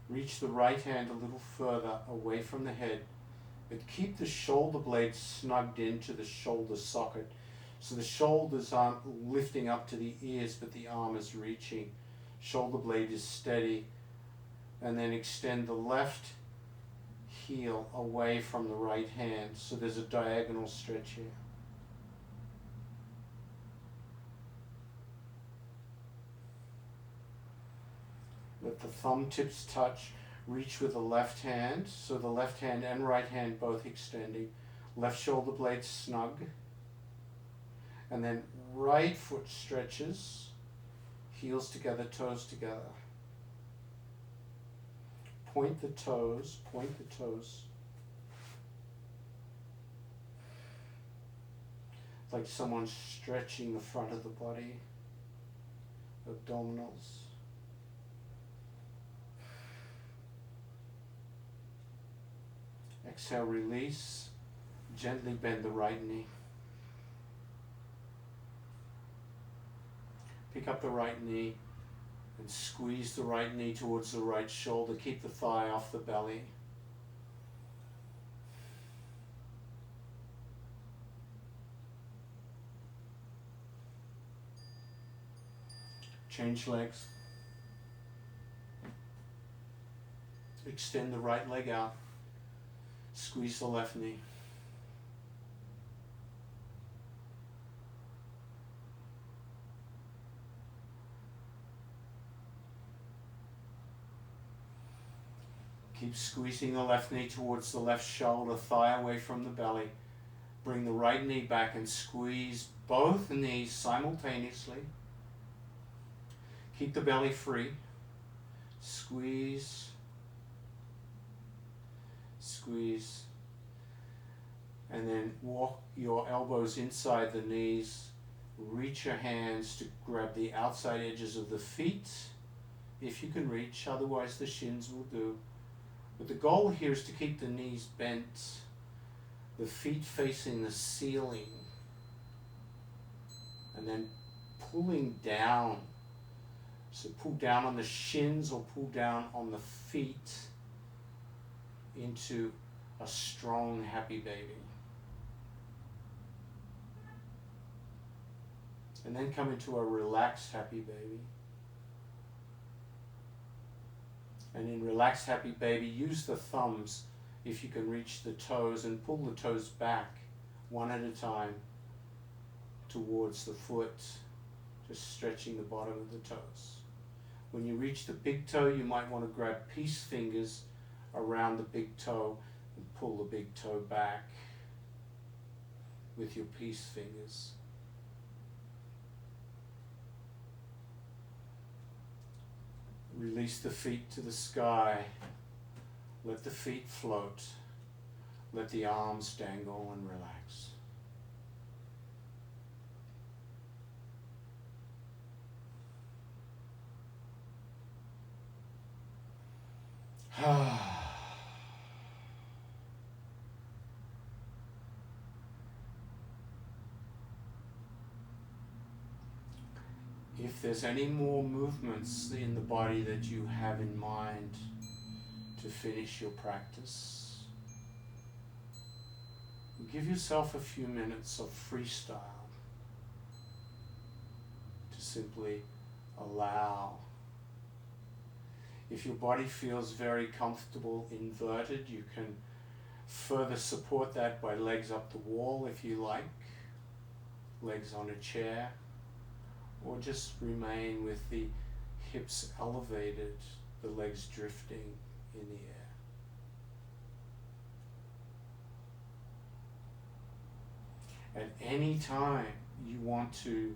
S1: Reach the right hand a little further away from the head, but keep the shoulder blades snugged into the shoulder socket. So the shoulders aren't lifting up to the ears, but the arm is reaching. Shoulder blade is steady. And then extend the left heel away from the right hand. So there's a diagonal stretch here. Let the thumb tips touch. Reach with the left hand. So the left hand and right hand both extending. Left shoulder blade snug. And then right foot stretches. Heels together, toes together. Point the toes, point the toes. Like someone's stretching the front of the body, abdominals. Exhale, release. Gently bend the right knee. Pick up the right knee. And squeeze the right knee towards the right shoulder. Keep the thigh off the belly. Change legs. Extend the right leg out. Squeeze the left knee. Keep squeezing the left knee towards the left shoulder, thigh away from the belly. Bring the right knee back and squeeze both knees simultaneously. Keep the belly free. Squeeze. Squeeze. And then walk your elbows inside the knees. Reach your hands to grab the outside edges of the feet, if you can reach, otherwise the shins will do. But the goal here is to keep the knees bent, the feet facing the ceiling, and then pulling down. So pull down on the shins or pull down on the feet into a strong, happy baby. And then come into a relaxed, happy baby. And in relaxed, happy baby, use the thumbs if you can reach the toes and pull the toes back one at a time towards the foot, just stretching the bottom of the toes. When you reach the big toe, you might want to grab peace fingers around the big toe and pull the big toe back with your peace fingers. Release the feet to the sky. Let the feet float. Let the arms dangle and relax. If there's any more movements in the body that you have in mind to finish your practice, give yourself a few minutes of freestyle to simply allow. If your body feels very comfortable inverted, you can further support that by legs up the wall if you like, legs on a chair, or just remain with the hips elevated, the legs drifting in the air. At any time you want to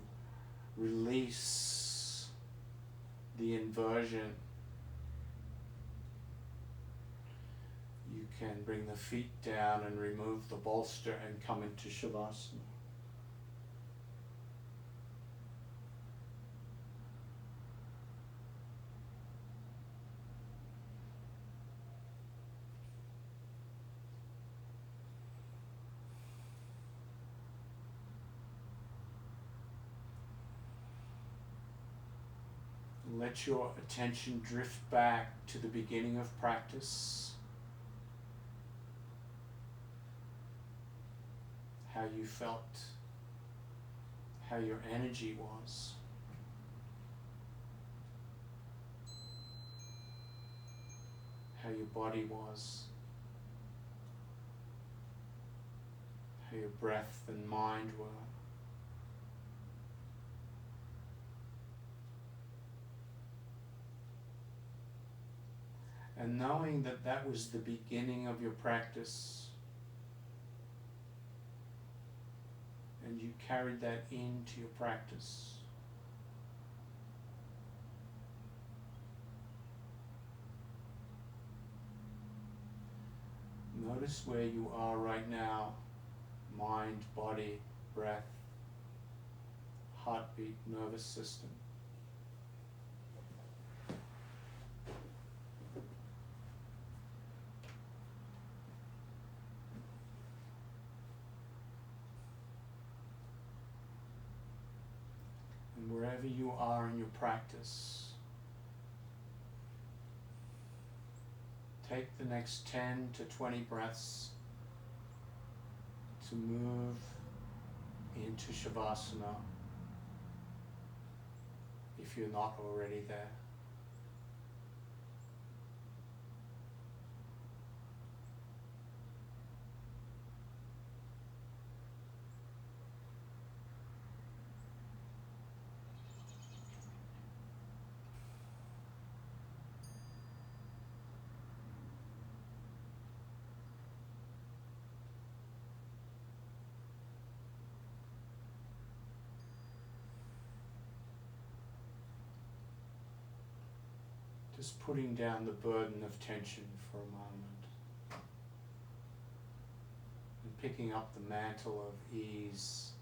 S1: release the inversion, you can bring the feet down and remove the bolster and come into Shavasana. Let your attention drift back to the beginning of practice. How you felt, how your energy was. How your body was. How your breath and mind were. And knowing that that was the beginning of your practice, and you carried that into your practice. Notice where you are right now, mind, body, breath, heartbeat, nervous system. Wherever you are in your practice, take the next 10 to 20 breaths to move into Shavasana if you're not already there. Just putting down the burden of tension for a moment and picking up the mantle of ease,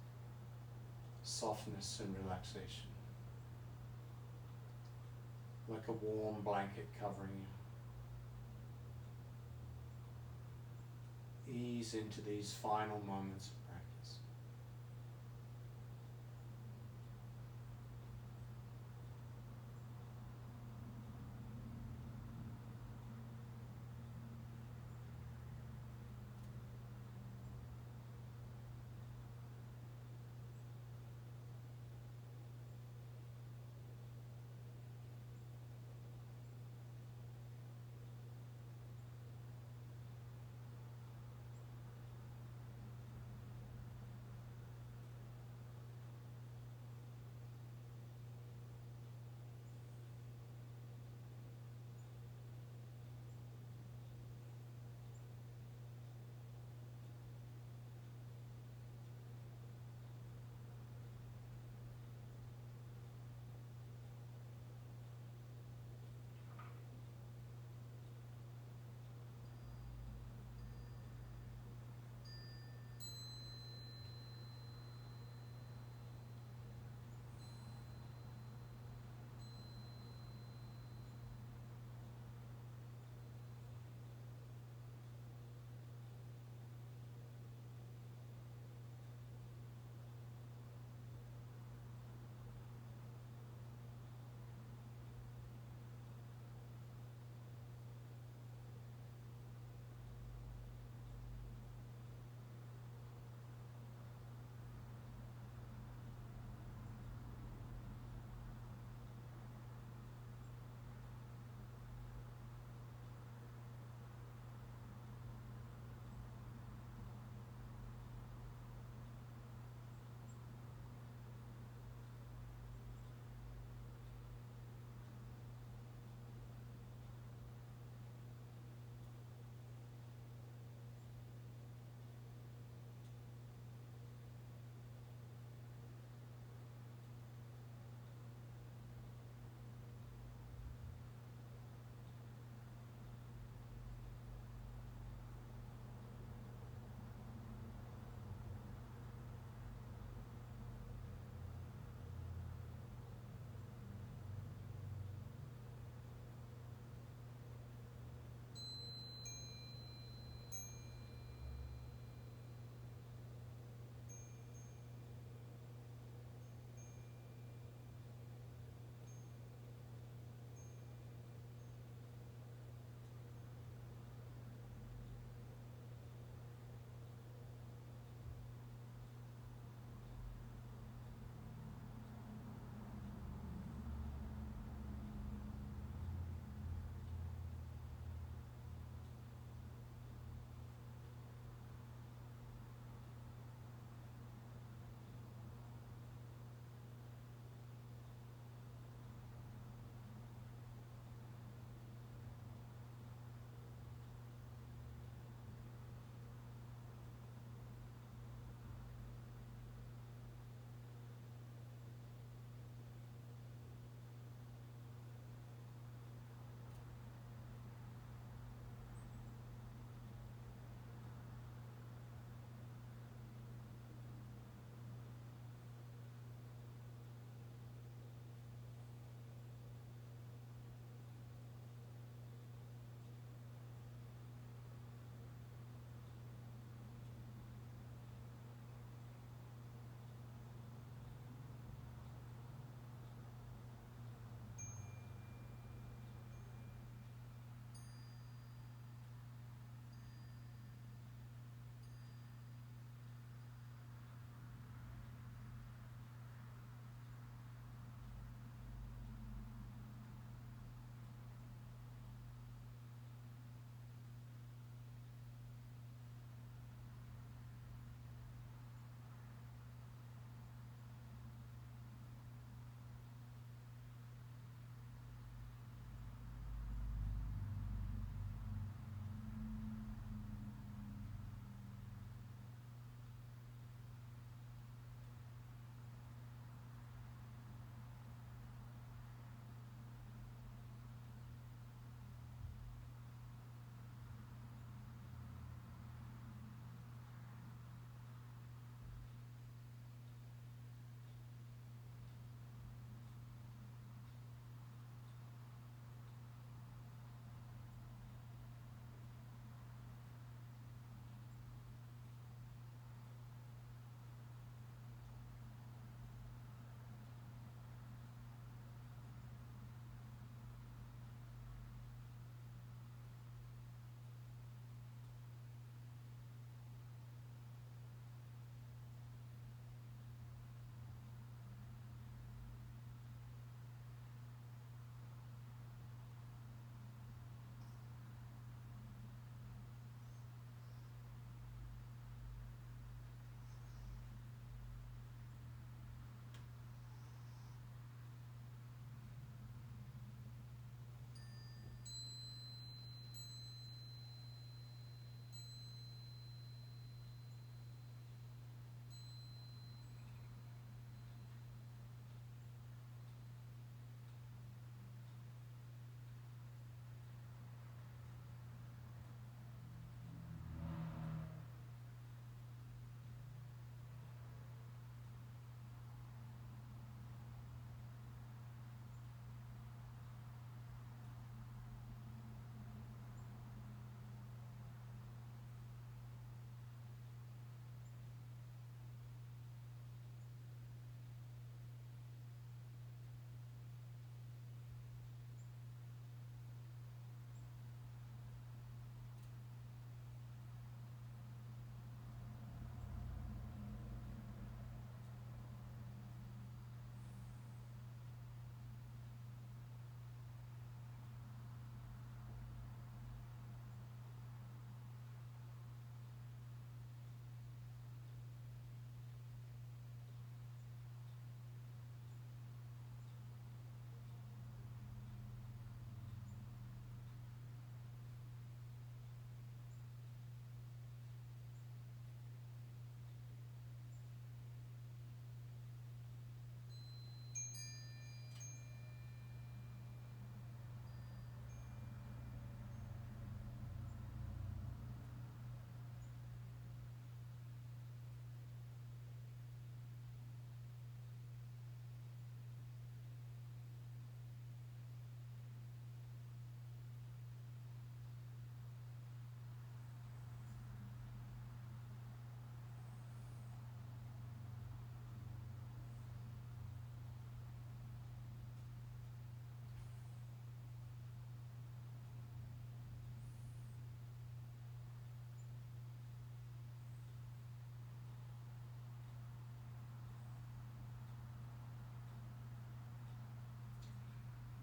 S1: softness and relaxation, like a warm blanket covering you. Ease into these final moments of practice.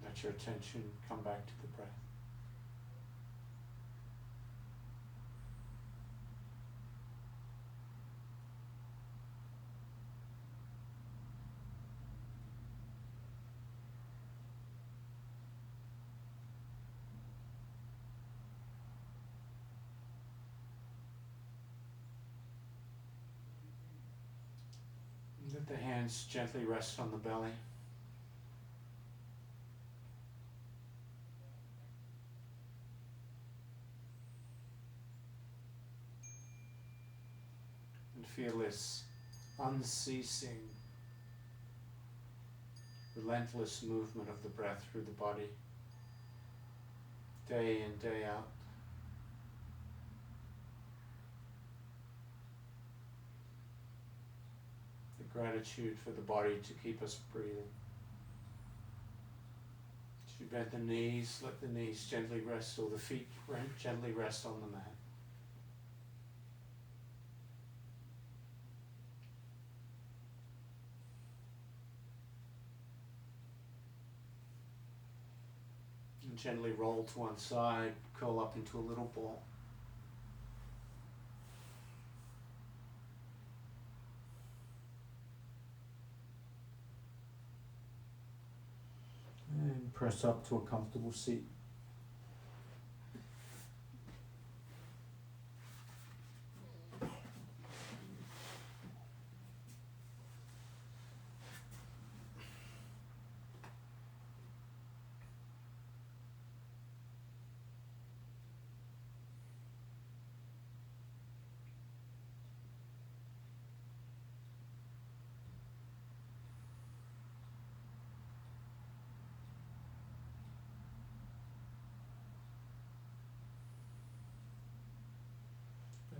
S1: Let your attention come back to the breath. Let the hands gently rest on the belly. And feel this unceasing, relentless movement of the breath through the body, day in, day out. The gratitude for the body to keep us breathing. As you bend the knees, let the knees gently rest, or the feet gently rest on the mat. And gently roll to one side, curl up into a little ball. And press up to a comfortable seat.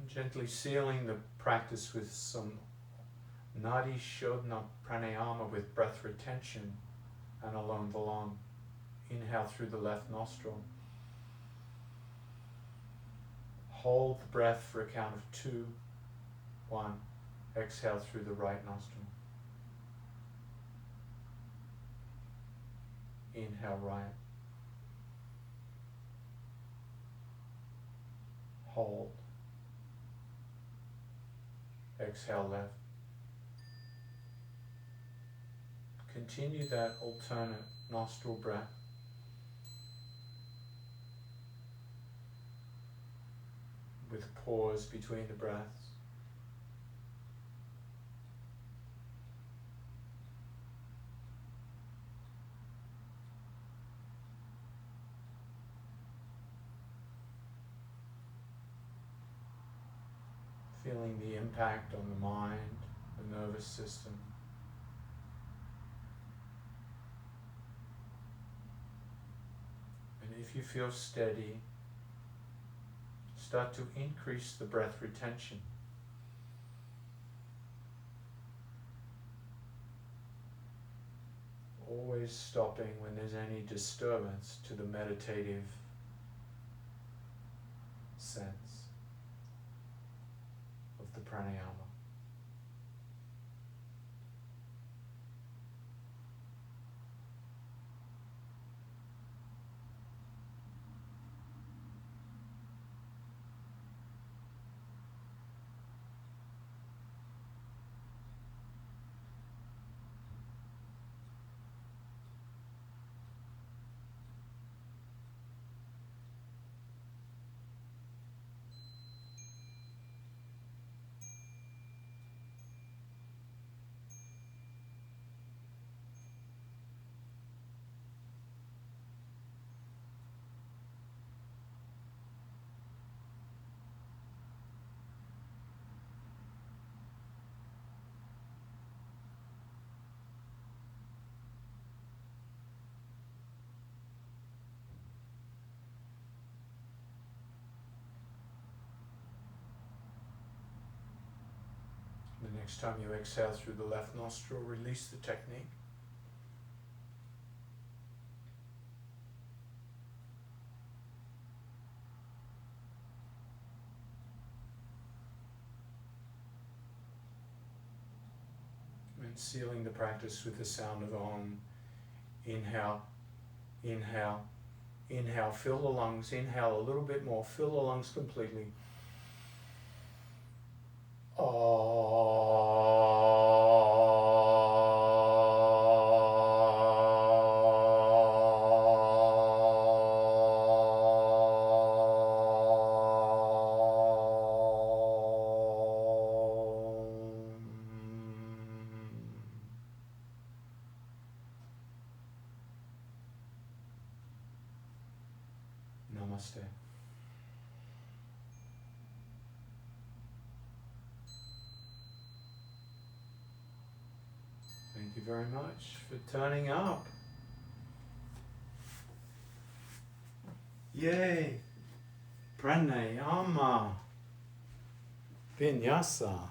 S1: Gently sealing the practice with some Nadi Shodhana Pranayama with breath retention and along the lung. Inhale through the left nostril. Hold the breath for a count of 2, 1. Exhale through the right nostril. Inhale right. Hold. Exhale left. Continue that alternate nostril breath. With a pause between the breaths. Feeling the impact on the mind, the nervous system. And if you feel steady, start to increase the breath retention. Always stopping when there's any disturbance to the meditative sense of the pranayama. The next time you exhale through the left nostril, release the technique. And sealing the practice with the sound of Om. Inhale, Inhale. Inhale, fill the lungs. Inhale a little bit more. Fill the lungs completely. Namaste. Thank you very much for turning up. Yay! Pranayama. Vinyasa.